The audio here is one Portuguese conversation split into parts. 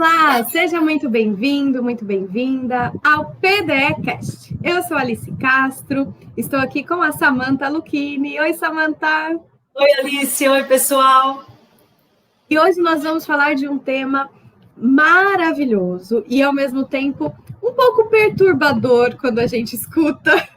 Olá, seja muito bem-vindo, muito bem-vinda ao PDE-Cast. Eu sou Alice Castro, estou aqui com a Samantha Lucchini. Oi, Samantha. Oi, Alice. Oi, pessoal. E hoje nós vamos falar de um tema maravilhoso e, ao mesmo tempo, um pouco perturbador quando a gente escuta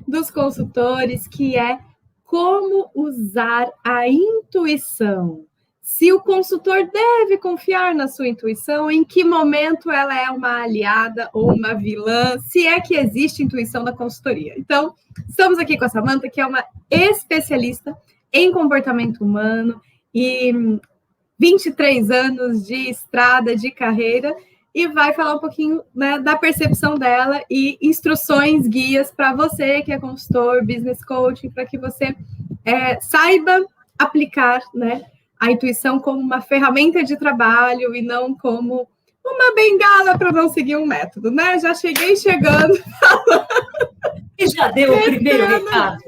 dos consultores, que é como usar a intuição. Se o consultor deve confiar na sua intuição, em que momento ela é uma aliada ou uma vilã, se é que existe intuição na consultoria. Então, estamos aqui com a Samantha, que é uma especialista em comportamento humano e 23 anos de estrada, de carreira, e vai falar um pouquinho, né, da percepção dela e instruções, guias para você que é consultor, business coach, para que você saiba aplicar, né, a intuição como uma ferramenta de trabalho e não como uma bengala para não seguir um método, né? Já cheguei chegando. E já deu o primeiro recado.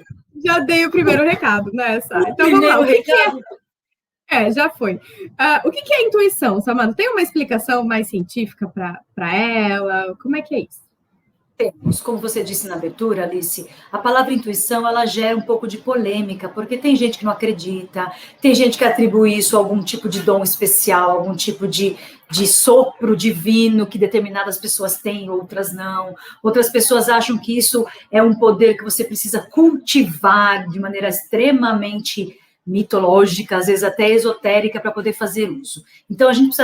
Já dei o primeiro recado, né, Sá? Então, vamos lá. O recado... já foi. O que é intuição, Samantha? Tem uma explicação mais científica para ela? Como é que é isso? Temos, como você disse na abertura, Alice, a palavra intuição, ela gera um pouco de polêmica, porque tem gente que não acredita, tem gente que atribui isso a algum tipo de dom especial, algum tipo de sopro divino que determinadas pessoas têm, outras não. Outras pessoas acham que isso é um poder que você precisa cultivar de maneira extremamente mitológica, às vezes até esotérica, para poder fazer uso. Então, a gente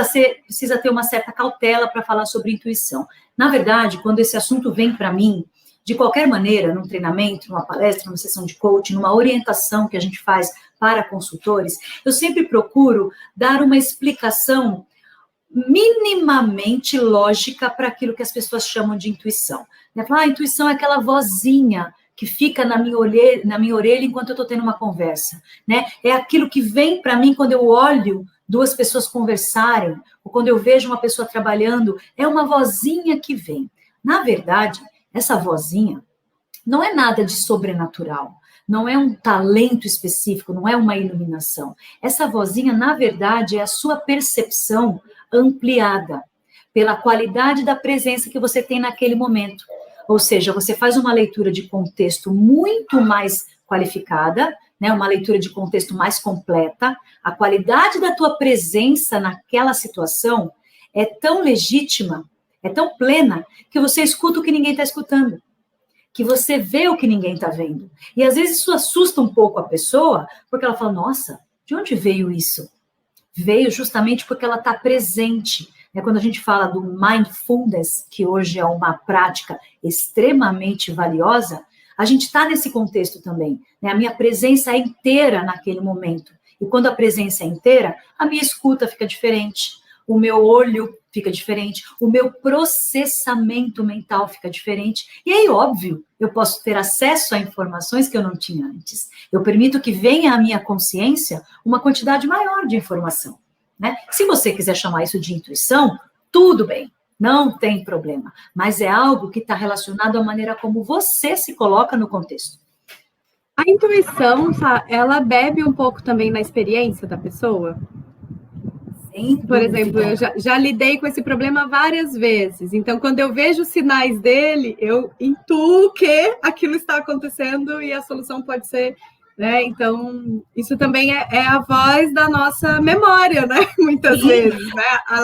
precisa ter uma certa cautela para falar sobre intuição. Na verdade, quando esse assunto vem para mim, de qualquer maneira, num treinamento, numa palestra, numa sessão de coaching, numa orientação que a gente faz para consultores, eu sempre procuro dar uma explicação minimamente lógica para aquilo que as pessoas chamam de intuição. A intuição é aquela vozinha que fica na minha orelha enquanto eu estou tendo uma conversa, né? É aquilo que vem para mim quando eu olho duas pessoas conversarem, ou quando eu vejo uma pessoa trabalhando, é uma vozinha que vem. Na verdade, essa vozinha não é nada de sobrenatural, não é um talento específico, não é uma iluminação. Essa vozinha, na verdade, é a sua percepção ampliada pela qualidade da presença que você tem naquele momento. Ou seja, você faz uma leitura de contexto muito mais qualificada, né, uma leitura de contexto mais completa, a qualidade da tua presença naquela situação é tão legítima, é tão plena, que você escuta o que ninguém está escutando, que você vê o que ninguém está vendo. E às vezes isso assusta um pouco a pessoa, porque ela fala, nossa, de onde veio isso? Veio justamente porque ela está presente. Quando a gente fala do mindfulness, que hoje é uma prática extremamente valiosa, a gente está nesse contexto também. A minha presença é inteira naquele momento. E quando a presença é inteira, a minha escuta fica diferente, o meu olho fica diferente, o meu processamento mental fica diferente. E aí, óbvio, eu posso ter acesso a informações que eu não tinha antes. Eu permito que venha à minha consciência uma quantidade maior de informação. Se você quiser chamar isso de intuição, tudo bem, não tem problema. Mas é algo que está relacionado à maneira como você se coloca no contexto. A intuição, ela bebe um pouco também na experiência da pessoa? Por exemplo, eu já lidei com esse problema várias vezes. Então, quando eu vejo os sinais dele, eu intuo que aquilo está acontecendo e a solução pode ser... Né? Então, isso também é a voz da nossa memória, né? Muitas vezes, né? A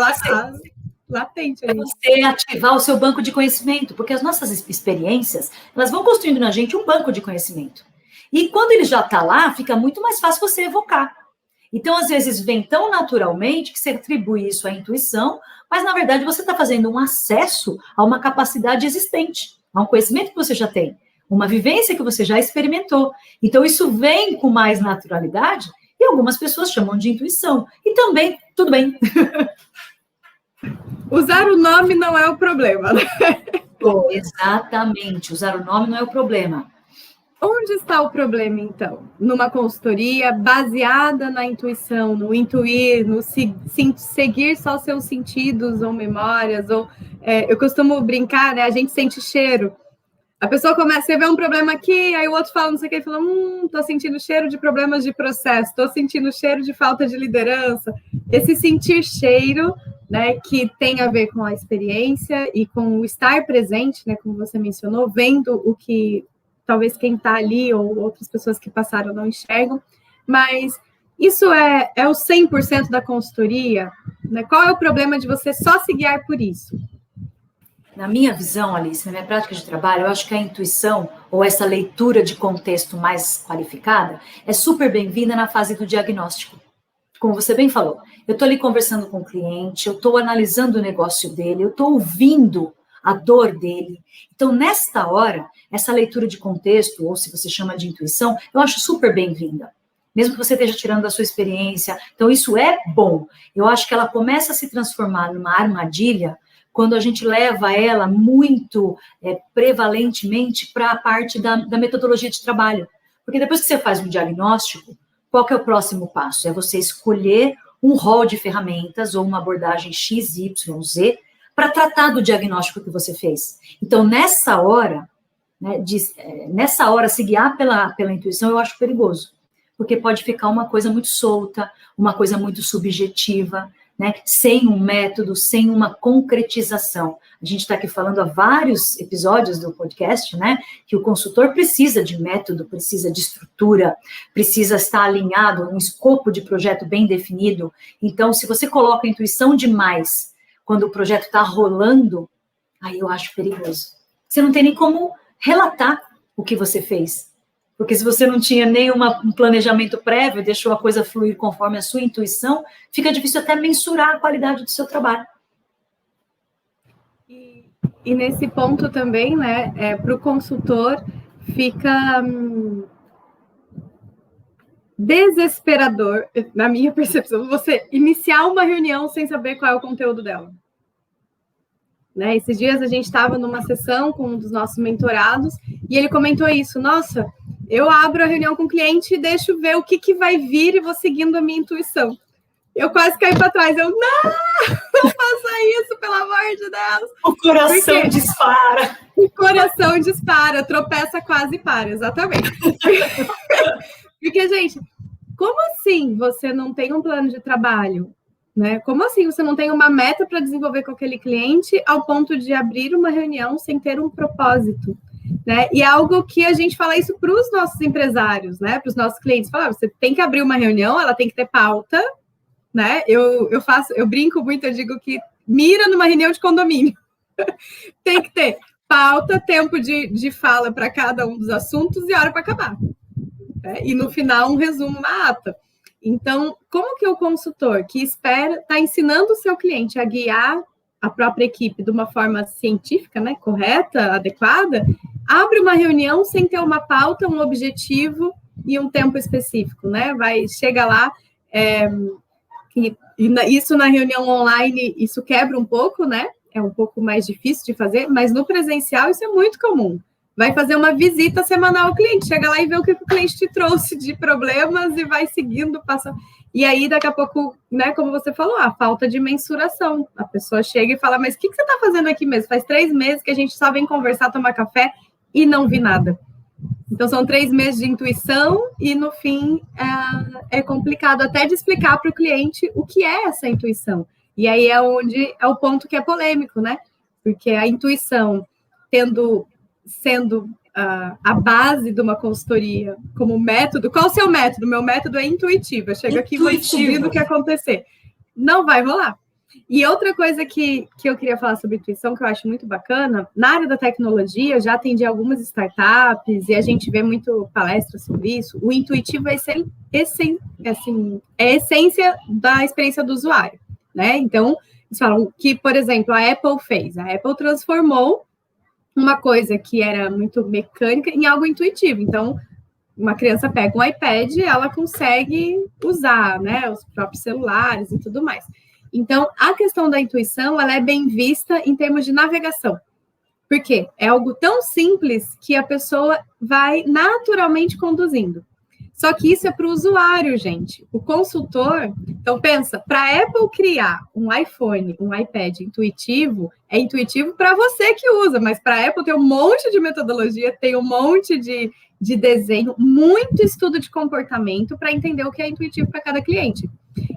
latente. É você ativar o seu banco de conhecimento, porque as nossas experiências, elas vão construindo na gente um banco de conhecimento. E quando ele já está lá, fica muito mais fácil você evocar. Então, às vezes, vem tão naturalmente que você atribui isso à intuição, mas, na verdade, você está fazendo um acesso a uma capacidade existente, a um conhecimento que você já tem, uma vivência que você já experimentou. Então, isso vem com mais naturalidade e algumas pessoas chamam de intuição. E também, tudo bem. Usar o nome não é o problema, né? Exatamente, usar o nome não é o problema. Onde está o problema, então? Numa consultoria baseada na intuição, no intuir, no seguir só seus sentidos ou memórias, ou eu costumo brincar, né? A gente sente cheiro. A pessoa começa a ver um problema aqui, aí o outro fala não sei o que, e fala, tô sentindo cheiro de problemas de processo, tô sentindo cheiro de falta de liderança. Esse sentir cheiro né, que tem a ver com a experiência e com o estar presente, né, como você mencionou, vendo o que talvez quem está ali ou outras pessoas que passaram não enxergam, mas isso é o 100% da consultoria, né? Qual é o problema de você só se guiar por isso? Na minha visão, Alice, na minha prática de trabalho, eu acho que a intuição, ou essa leitura de contexto mais qualificada, é super bem-vinda na fase do diagnóstico. Como você bem falou, eu estou ali conversando com o cliente, eu estou analisando o negócio dele, eu estou ouvindo a dor dele. Então, nesta hora, essa leitura de contexto, ou se você chama de intuição, eu acho super bem-vinda. Mesmo que você esteja tirando da sua experiência. Então, isso é bom. Eu acho que ela começa a se transformar numa armadilha quando a gente leva ela muito prevalentemente para a parte da metodologia de trabalho. Porque depois que você faz um diagnóstico, qual que é o próximo passo? É você escolher um rol de ferramentas ou uma abordagem X, Y, Z para tratar do diagnóstico que você fez. Então, nessa hora, né, se guiar pela intuição, eu acho perigoso. Porque pode ficar uma coisa muito solta, uma coisa muito subjetiva, né, sem um método, sem uma concretização. A gente está aqui falando há vários episódios do podcast, né, que o consultor precisa de método, precisa de estrutura, precisa estar alinhado, um escopo de projeto bem definido. Então, se você coloca a intuição demais quando o projeto está rolando, aí eu acho perigoso. Você não tem nem como relatar o que você fez. Porque se você não tinha um planejamento prévio, deixou a coisa fluir conforme a sua intuição, fica difícil até mensurar a qualidade do seu trabalho. E nesse ponto também, né, para o consultor, fica desesperador, na minha percepção, você iniciar uma reunião sem saber qual é o conteúdo dela. Né? Esses dias a gente estava numa sessão com um dos nossos mentorados e ele comentou isso, nossa, eu abro a reunião com o cliente e deixo ver o que vai vir e vou seguindo a minha intuição. Eu quase caí para trás, não faça isso, pelo amor de Deus. O coração dispara. O coração dispara, tropeça, quase para, exatamente. Porque, gente, como assim você não tem um plano de trabalho? Né? Como assim você não tem uma meta para desenvolver com aquele cliente ao ponto de abrir uma reunião sem ter um propósito? Né? E é algo que a gente fala isso para os nossos empresários, né? Para os nossos clientes. Fala, você tem que abrir uma reunião, ela tem que ter pauta, né? Eu brinco muito, eu digo que mira numa reunião de condomínio. Tem que ter pauta, tempo de fala para cada um dos assuntos e hora para acabar. Né? E no final, um resumo, uma ata. Então, como que o consultor que está ensinando o seu cliente a guiar a própria equipe de uma forma científica, né, correta, adequada, abre uma reunião sem ter uma pauta, um objetivo e um tempo específico, né? Chega lá, isso na reunião online, isso quebra um pouco, né? É um pouco mais difícil de fazer, mas no presencial isso é muito comum. Vai fazer uma visita semanal ao cliente, chega lá e vê o que o cliente te trouxe de problemas e vai seguindo, passa. E aí, daqui a pouco, né, como você falou, a falta de mensuração. A pessoa chega e fala, mas o que você está fazendo aqui mesmo? Faz 3 meses que a gente só vem conversar, tomar café e não vi nada. Então, são 3 meses de intuição e, no fim, é complicado até de explicar para o cliente o que é essa intuição. E aí é o ponto que é polêmico, né? Porque a intuição, sendo a base de uma consultoria como método. Qual o seu método? Meu método é intuitivo. Eu chego aqui e vou descobrindo o que acontecer. Não vai rolar. E outra coisa que eu queria falar sobre intuição, que eu acho muito bacana, na área da tecnologia, eu já atendi algumas startups e a gente vê muito palestras sobre isso. O intuitivo é a essência da experiência do usuário, né? Então, eles falam que, por exemplo, a Apple fez. A Apple transformou uma coisa que era muito mecânica em algo intuitivo. Então, uma criança pega um iPad e ela consegue usar, né, os próprios celulares e tudo mais. Então, a questão da intuição, ela é bem vista em termos de navegação. Por quê? É algo tão simples que a pessoa vai naturalmente conduzindo. Só que isso é para o usuário, gente. O consultor, então pensa, para a Apple criar um iPhone, um iPad intuitivo, é intuitivo para você que usa, mas para a Apple tem um monte de metodologia, tem um monte de desenho, muito estudo de comportamento para entender o que é intuitivo para cada cliente.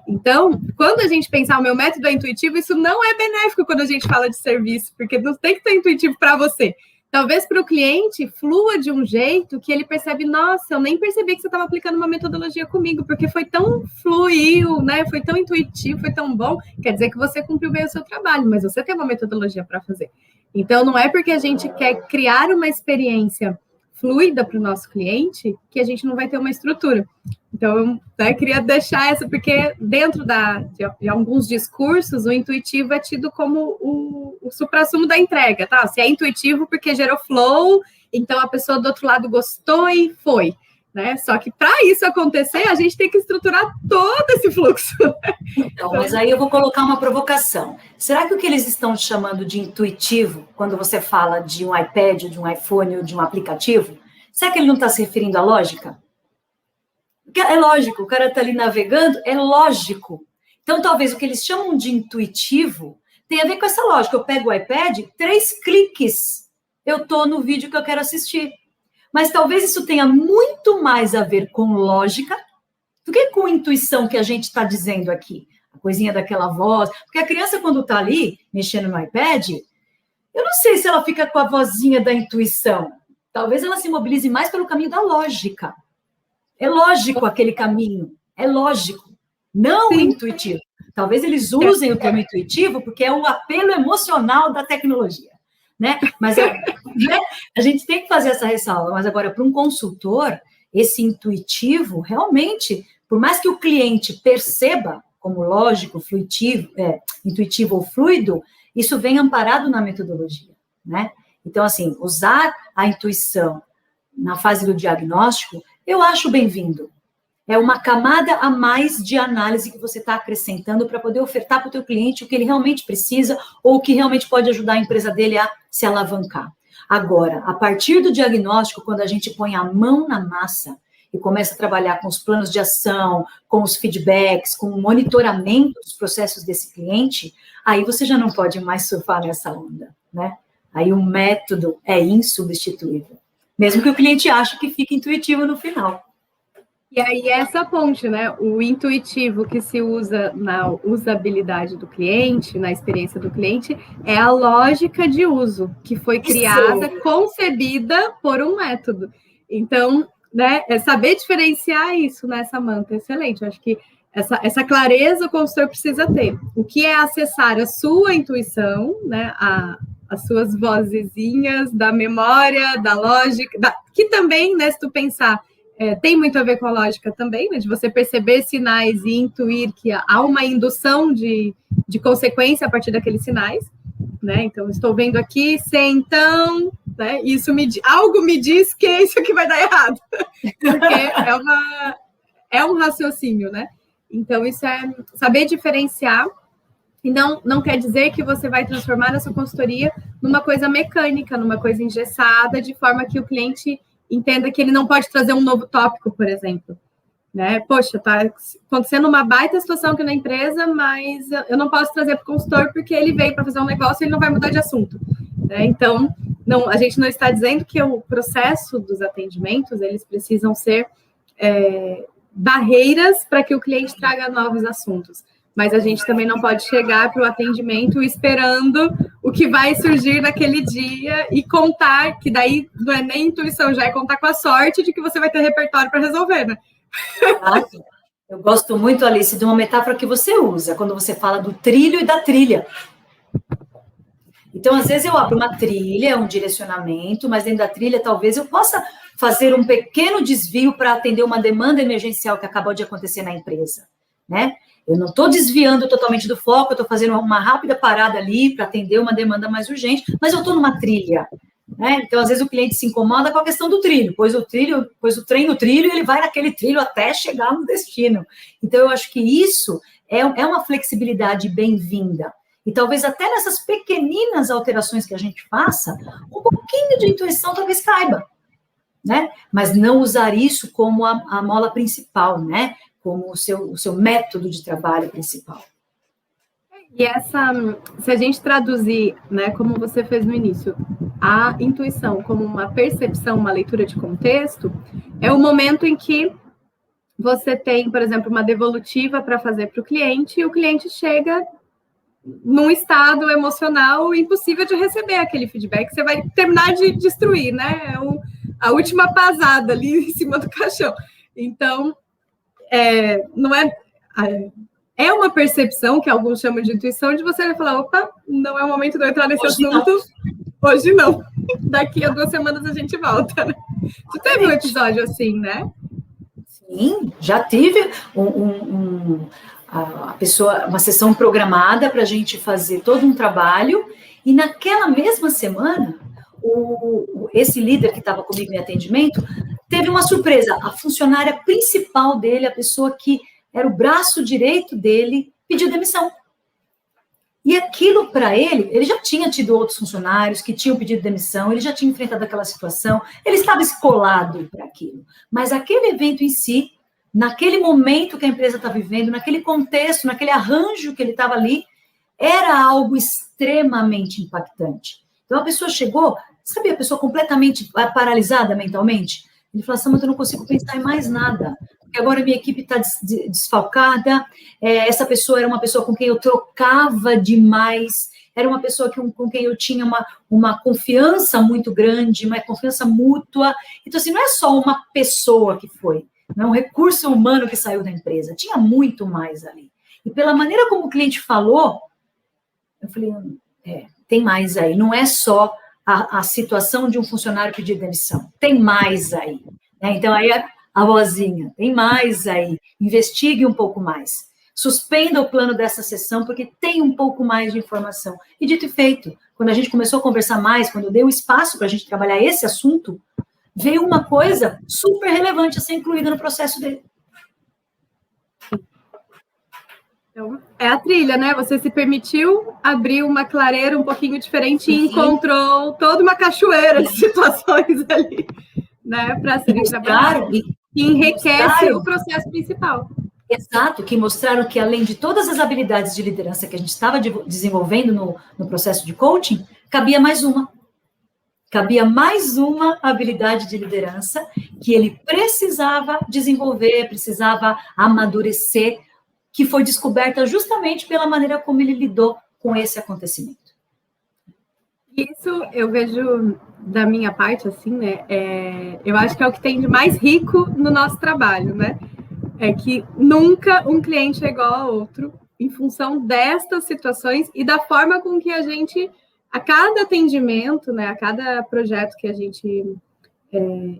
Então, quando a gente pensar o meu método é intuitivo, isso não é benéfico quando a gente fala de serviço, porque não tem que ser intuitivo para você. Talvez para o cliente flua de um jeito que ele percebe, nossa, eu nem percebi que você estava aplicando uma metodologia comigo, porque foi tão fluiu, né? Foi tão intuitivo, foi tão bom. Quer dizer que você cumpriu bem o seu trabalho, mas você tem uma metodologia para fazer. Então, não é porque a gente quer criar uma experiência fluida para o nosso cliente que a gente não vai ter uma estrutura. Então, eu queria deixar essa, porque dentro de alguns discursos, o intuitivo é tido como o suprassumo da entrega, tá? Se é intuitivo porque gerou flow, então a pessoa do outro lado gostou e foi, né? Só que para isso acontecer, a gente tem que estruturar todo esse fluxo. Então, mas aí eu vou colocar uma provocação. Será que o que eles estão chamando de intuitivo, quando você fala de um iPad, de um iPhone ou de um aplicativo, será que ele não está se referindo à lógica? É lógico, o cara está ali navegando, é lógico. Então, talvez o que eles chamam de intuitivo tenha a ver com essa lógica. Eu pego o iPad, 3 cliques, eu estou no vídeo que eu quero assistir. Mas talvez isso tenha muito mais a ver com lógica do que com intuição que a gente está dizendo aqui. A coisinha daquela voz. Porque a criança, quando está ali, mexendo no iPad, eu não sei se ela fica com a vozinha da intuição. Talvez ela se mobilize mais pelo caminho da lógica. É lógico aquele caminho, é lógico, não Sim. intuitivo. Talvez eles usem o termo intuitivo porque é o apelo emocional da tecnologia, né? Mas a gente tem que fazer essa ressalva. Mas agora, para um consultor, esse intuitivo, realmente, por mais que o cliente perceba como lógico, fluitivo, intuitivo ou fluido, isso vem amparado na metodologia, né? Então, assim, usar a intuição na fase do diagnóstico, eu acho bem-vindo. É uma camada a mais de análise que você está acrescentando para poder ofertar para o teu cliente o que ele realmente precisa ou o que realmente pode ajudar a empresa dele a se alavancar. Agora, a partir do diagnóstico, quando a gente põe a mão na massa e começa a trabalhar com os planos de ação, com os feedbacks, com o monitoramento dos processos desse cliente, aí você já não pode mais surfar nessa onda, né? Aí o método é insubstituível. Mesmo que o cliente ache que fique intuitivo no final. E aí essa ponte, né? O intuitivo que se usa na usabilidade do cliente, na experiência do cliente, é a lógica de uso que foi criada, concebida por um método. Então, né, é saber diferenciar isso, né, Samanta? Excelente. Eu acho que essa clareza o consultor precisa ter. O que é acessar a sua intuição, né? As suas vozezinhas da memória, da lógica, que também, né, se tu pensar, tem muito a ver com a lógica também, né, de você perceber sinais e intuir que há uma indução de consequência a partir daqueles sinais, né? Então, estou vendo aqui, sei então, né, isso algo me diz que isso aqui vai dar errado, porque é um raciocínio, né? Então, isso é saber diferenciar. E não quer dizer que você vai transformar a sua consultoria numa coisa mecânica, numa coisa engessada, de forma que o cliente entenda que ele não pode trazer um novo tópico, por exemplo. Né? Poxa, tá acontecendo uma baita situação aqui na empresa, mas eu não posso trazer para o consultor porque ele veio para fazer um negócio e ele não vai mudar de assunto. Né? Então, a gente não está dizendo que o processo dos atendimentos, eles precisam ser barreiras para que o cliente traga novos assuntos. Mas a gente também não pode chegar para o atendimento esperando o que vai surgir naquele dia e contar, que daí não é nem intuição, já é contar com a sorte de que você vai ter repertório para resolver, né? Eu gosto muito, Alice, de uma metáfora que você usa, quando você fala do trilho e da trilha. Então, às vezes eu abro uma trilha, um direcionamento, mas dentro da trilha talvez eu possa fazer um pequeno desvio para atender uma demanda emergencial que acabou de acontecer na empresa, né? Eu não estou desviando totalmente do foco, eu estou fazendo uma rápida parada ali para atender uma demanda mais urgente, mas eu estou numa trilha, né? Então, às vezes, o cliente se incomoda com a questão do trilho, pois o trem no trilho, ele vai naquele trilho até chegar no destino. Então, eu acho que isso é uma flexibilidade bem-vinda. E talvez até nessas pequeninas alterações que a gente faça, um pouquinho de intuição talvez caiba, né? Mas não usar isso como a mola principal, né? Como o seu método de trabalho principal. E se a gente traduzir, né, como você fez no início, a intuição como uma percepção, uma leitura de contexto, é o momento em que você tem, por exemplo, uma devolutiva para fazer para o cliente, e o cliente chega num estado emocional impossível de receber aquele feedback, você vai terminar de destruir, né? A última pasada ali em cima do caixão. Então, não é... É uma percepção, que alguns chamam de intuição, de você falar, opa, não é o momento de eu entrar nesse assunto. Hoje não. Daqui a 2 semanas a gente volta. Né? Tu teve um episódio assim, né? Sim, já tive a pessoa, uma sessão programada para a gente fazer todo um trabalho, e naquela mesma semana, esse líder que estava comigo em atendimento, teve uma surpresa. A funcionária principal dele, a pessoa que era o braço direito dele, pediu demissão. E aquilo para ele já tinha tido outros funcionários que tinham pedido demissão, ele já tinha enfrentado aquela situação, ele estava escolado para aquilo. Mas aquele evento em si, naquele momento que a empresa está vivendo, naquele contexto, naquele arranjo que ele estava ali, era algo extremamente impactante. Então a pessoa chegou, sabe, a pessoa completamente paralisada mentalmente? Ele falou, Samanta, eu não consigo pensar em mais nada, porque agora minha equipe está desfalcada, essa pessoa era uma pessoa com quem eu trocava demais, era uma pessoa com quem eu tinha uma confiança muito grande, uma confiança mútua. Então, assim, não é só uma pessoa que foi, não é um recurso humano que saiu da empresa, tinha muito mais ali. E pela maneira como o cliente falou, eu falei, tem mais aí, não é só a situação de um funcionário pedir demissão, tem mais aí. Né? Então, aí a vozinha, tem mais aí, investigue um pouco mais, suspenda o plano dessa sessão, porque tem um pouco mais de informação. E dito e feito, quando a gente começou a conversar mais, quando eu dei o espaço para a gente trabalhar esse assunto, veio uma coisa super relevante a ser incluída no processo dele. Então, é a trilha, né? Você se permitiu abrir uma clareira um pouquinho diferente e encontrou toda uma cachoeira de situações ali, né? Para serem trabalhadas. E enriquece o processo principal. Exato, que mostraram que além de todas as habilidades de liderança que a gente estava desenvolvendo no processo de coaching, cabia mais uma. Cabia mais uma habilidade de liderança que ele precisava desenvolver, precisava amadurecer, que foi descoberta justamente pela maneira como ele lidou com esse acontecimento. Isso eu vejo da minha parte, assim, né? Eu acho que é o que tem de mais rico no nosso trabalho, né? É que nunca um cliente é igual ao outro em função destas situações e da forma com que a gente, a cada atendimento, né? A cada projeto que a gente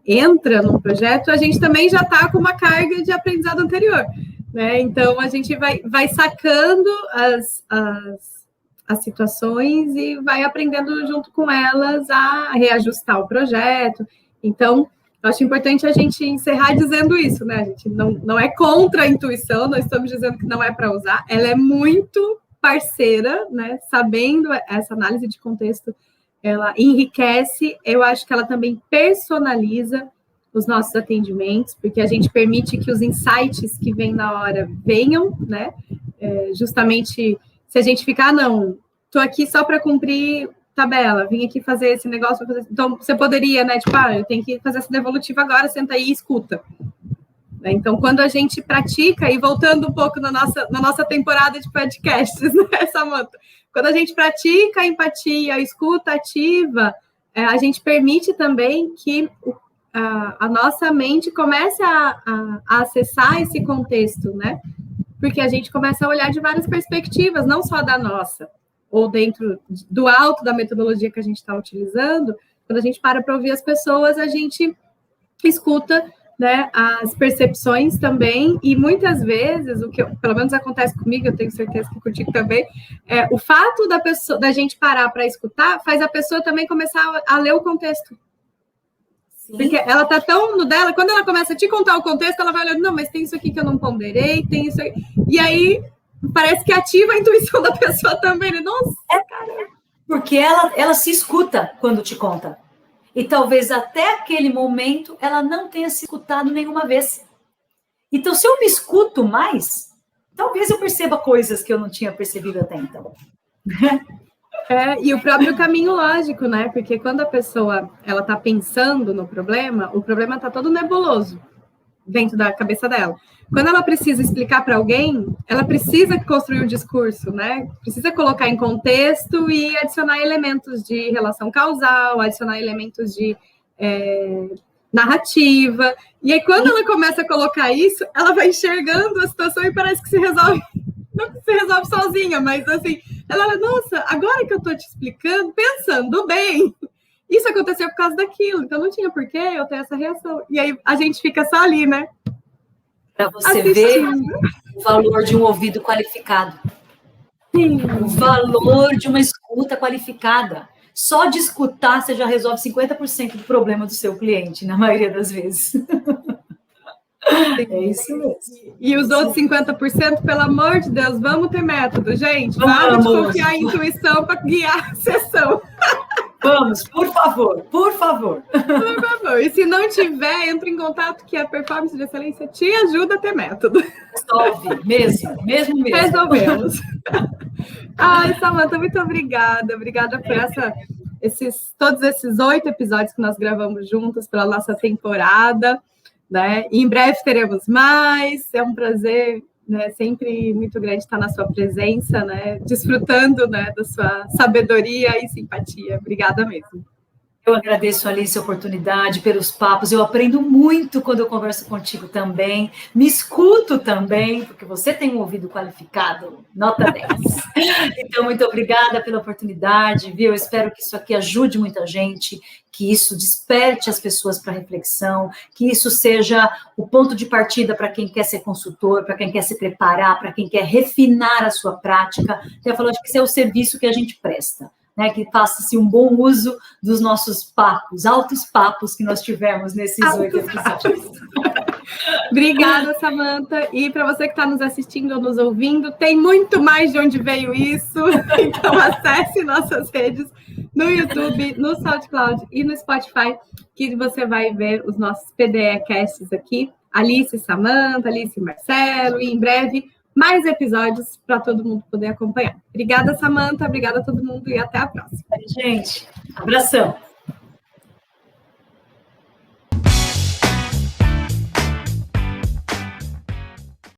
entra no projeto, a gente também já está com uma carga de aprendizado anterior. Né? Então, a gente vai sacando as situações e vai aprendendo junto com elas a reajustar o projeto. Então, eu acho importante a gente encerrar dizendo isso, né? A gente não é contra a intuição, nós estamos dizendo que não é para usar, ela é muito parceira, né? Sabendo essa análise de contexto, ela enriquece, eu acho que ela também personaliza os nossos atendimentos, porque a gente permite que os insights que vêm na hora venham, né? Justamente, se a gente ficar, não, estou aqui só para cumprir tabela, vim aqui fazer esse negócio, então você poderia, né? Tipo, eu tenho que fazer essa devolutiva agora, senta aí e escuta. Então, quando a gente pratica, e voltando um pouco na nossa temporada de podcasts, né, Samanta? Quando a gente pratica a empatia, a escuta ativa, a gente permite também que a nossa mente começa a acessar esse contexto, né? Porque a gente começa a olhar de várias perspectivas, não só da nossa, ou dentro do alto da metodologia que a gente está utilizando. Quando a gente para ouvir as pessoas, a gente escuta, né, as percepções também, e muitas vezes, o que pelo menos acontece comigo, eu tenho certeza que contigo também, o fato da gente parar para escutar faz a pessoa também começar a ler o contexto. Sim. Porque ela tá tão no dela, quando ela começa a te contar o contexto, ela vai olhando, não, mas tem isso aqui que eu não ponderei, tem isso aqui. E aí, parece que ativa a intuição da pessoa também, né? Nossa, cara. Porque ela se escuta quando te conta. E talvez até aquele momento ela não tenha se escutado nenhuma vez. Então, se eu me escuto mais, talvez eu perceba coisas que eu não tinha percebido até então. E o próprio caminho lógico, né? Porque quando a pessoa ela está pensando no problema, o problema está todo nebuloso. dentro da cabeça dela. Quando ela precisa explicar para alguém, ela precisa construir um discurso, né? Precisa colocar em contexto e adicionar elementos de relação causal, adicionar elementos de narrativa. E aí, quando ela começa a colocar isso, ela vai enxergando a situação e parece que se resolve. Não que se resolve sozinha, mas assim, ela, nossa, agora que eu tô te explicando, pensando bem, isso aconteceu por causa daquilo, então não tinha porquê eu ter essa reação. E aí a gente fica só ali, né? Para você ver o valor de um ouvido qualificado. Sim. O valor de uma escuta qualificada. Só de escutar, você já resolve 50% do problema do seu cliente, na maioria das vezes. É isso mesmo. E os outros 50%, pelo amor de Deus, vamos ter método, gente. Vamos confiar em intuição para guiar a sessão. Vamos, por favor, por favor. Por favor. E se não tiver, entre em contato que a Performance de Excelência te ajuda a ter método. Resolve, mesmo. Resolvemos. Ai, Samanta, muito obrigada. Obrigada por todos esses 8 episódios que nós gravamos juntos pela nossa temporada, né? E em breve teremos mais. É um prazer, né, sempre muito grande estar na sua presença, né, desfrutando, né, da sua sabedoria e simpatia. Obrigada mesmo. Eu agradeço, Alice, a oportunidade, pelos papos. Eu aprendo muito quando eu converso contigo também. Me escuto também, porque você tem um ouvido qualificado, nota 10. Então, muito obrigada pela oportunidade, viu? Eu espero que isso aqui ajude muita gente, que isso desperte as pessoas para reflexão, que isso seja o ponto de partida para quem quer ser consultor, para quem quer se preparar, para quem quer refinar a sua prática. Eu falo, acho que esse é o serviço que a gente presta. Né, que faça-se um bom uso dos nossos papos, altos papos que nós tivemos nesses 8 episódios. Obrigada, Samanta. E para você que está nos assistindo ou nos ouvindo, tem muito mais de onde veio isso. Então, acesse nossas redes no YouTube, no SoundCloud e no Spotify, que você vai ver os nossos PDE-casts aqui. Alice e Samanta, Alice e Marcelo, e em breve mais episódios para todo mundo poder acompanhar. Obrigada, Samanta. Obrigada a todo mundo e até a próxima. Gente, abração.